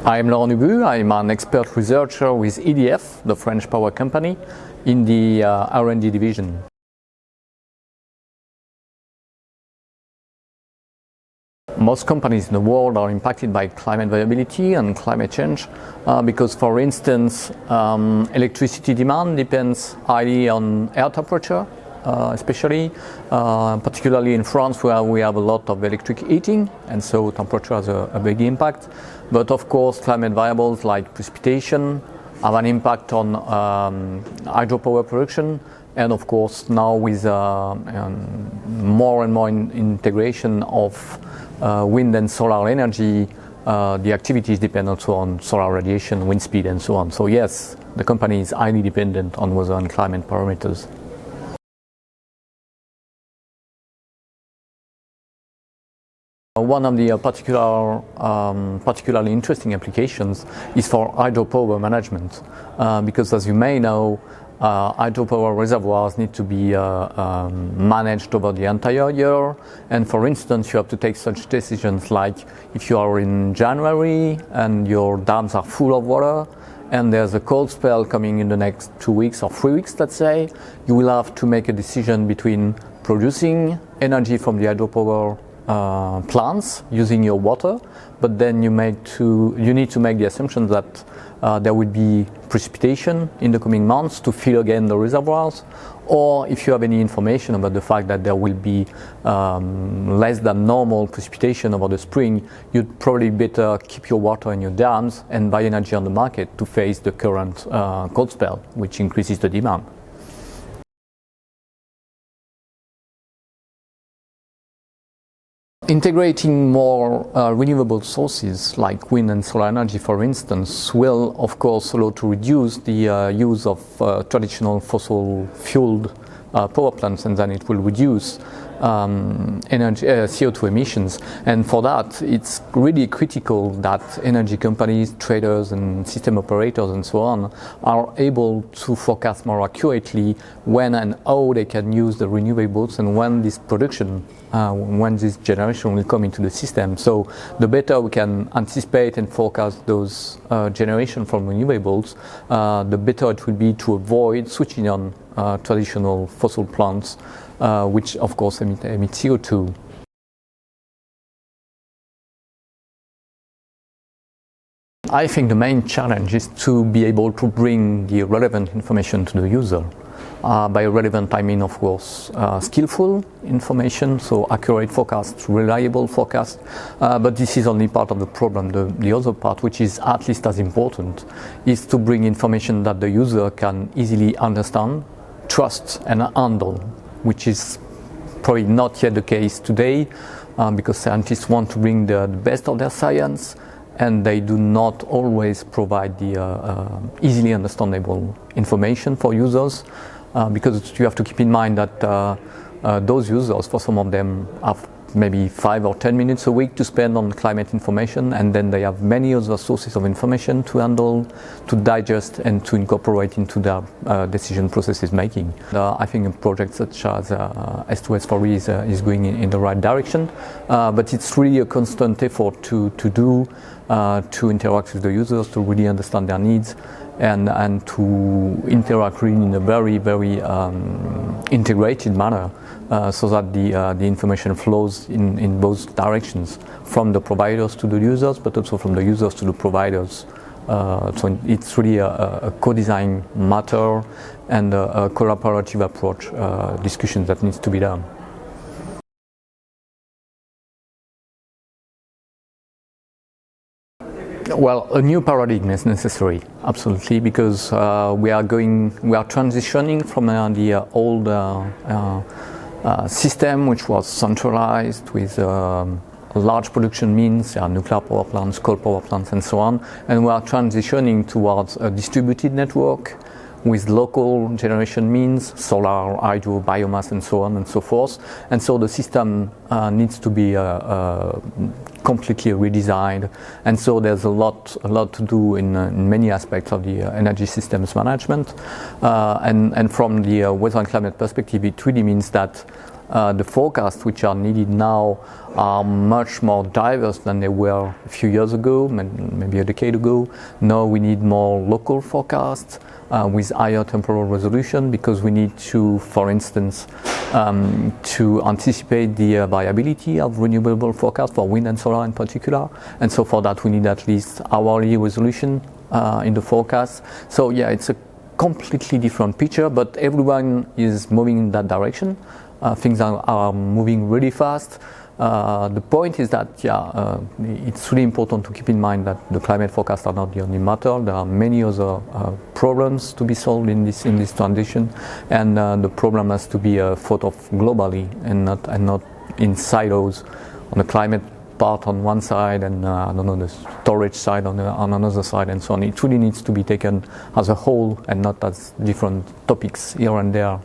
I'm Laurent Dubus. I'm an expert researcher with EDF, the French power company, in the R&D division. Most companies in the world are impacted by climate variability and climate change because, for instance, electricity demand depends highly on air temperature, especially, particularly in France, where we have a lot of electric heating, and so temperature has a big impact. But of course, climate variables like precipitation have an impact on hydropower production. And of course, now with more and more integration of wind and solar energy, the activities depend also on solar radiation, wind speed, and so on. So yes, the company is highly dependent on weather and climate parameters. One of the particularly interesting applications is for hydropower management, because as you may know, hydropower reservoirs need to be managed over the entire year. And for instance, you have to take such decisions like if you are in January and your dams are full of water and there's a cold spell coming in the next 2 weeks or 3 weeks, let's say, you will have to make a decision between producing energy from the hydropower plants using your water, but then you need to make the assumption that there will be precipitation in the coming months to fill again the reservoirs, or if you have any information about the fact that there will be less than normal precipitation over the spring, you'd probably better keep your water in your dams and buy energy on the market to face the current cold spell, which increases the demand. Integrating more renewable sources like wind and solar energy, for instance, will of course allow to reduce the use of traditional fossil-fueled power plants, and then it will reduce CO2 emissions. And for that, it's really critical that energy companies, traders and system operators and so on are able to forecast more accurately when and how they can use the renewables and when this production, when this generation will come into the system. So the better we can anticipate and forecast those generation from renewables, the better it will be to avoid switching on traditional fossil plants, which of course emit CO2. I think the main challenge is to be able to bring the relevant information to the user. By relevant, I mean, of course, skillful information, so accurate forecasts, reliable forecasts. But this is only part of the problem. The other part, which is at least as important, is to bring information that the user can easily understand, trust, and handle, which is probably not yet the case today, because scientists want to bring the best of their science, and they do not always provide the easily understandable information for users, because you have to keep in mind that those users, for some of them, have maybe 5 or 10 minutes a week to spend on climate information, and then they have many other sources of information to handle, to digest, and to incorporate into their decision processes making. I think a project such as S2S4E is going in the right direction, but it's really a constant effort to interact with the users, to really understand their needs, and to interact really in a very, very integrated manner, so that the information flows in both directions, from the providers to the users, but also from the users to the providers. So it's really a co-design matter and a collaborative approach discussion that needs to be done. Well, a new paradigm is necessary, absolutely, because we are transitioning from the old system, which was centralized with large production means, nuclear power plants, coal power plants, and so on, and we are transitioning towards a distributed network with local generation means, solar, hydro, biomass, and so on and so forth. And so the system needs to be completely redesigned. And so there's a lot to do in many aspects of the energy systems management. And from the weather and climate perspective, it really means that the forecasts which are needed now are much more diverse than they were a few years ago, maybe a decade ago. Now we need more local forecasts with higher temporal resolution, because we need to, for instance, to anticipate the variability of renewable forecasts for wind and solar in particular. And so for that we need at least hourly resolution in the forecast. So yeah, it's a completely different picture, but everyone is moving in that direction. Things are moving really fast. The point is that it's really important to keep in mind that the climate forecasts are not the only matter. There are many other problems to be solved in this transition, and the problem has to be thought of globally and not in silos. On the climate part on one side, and the storage side on another side, and so on. It really needs to be taken as a whole and not as different topics here and there.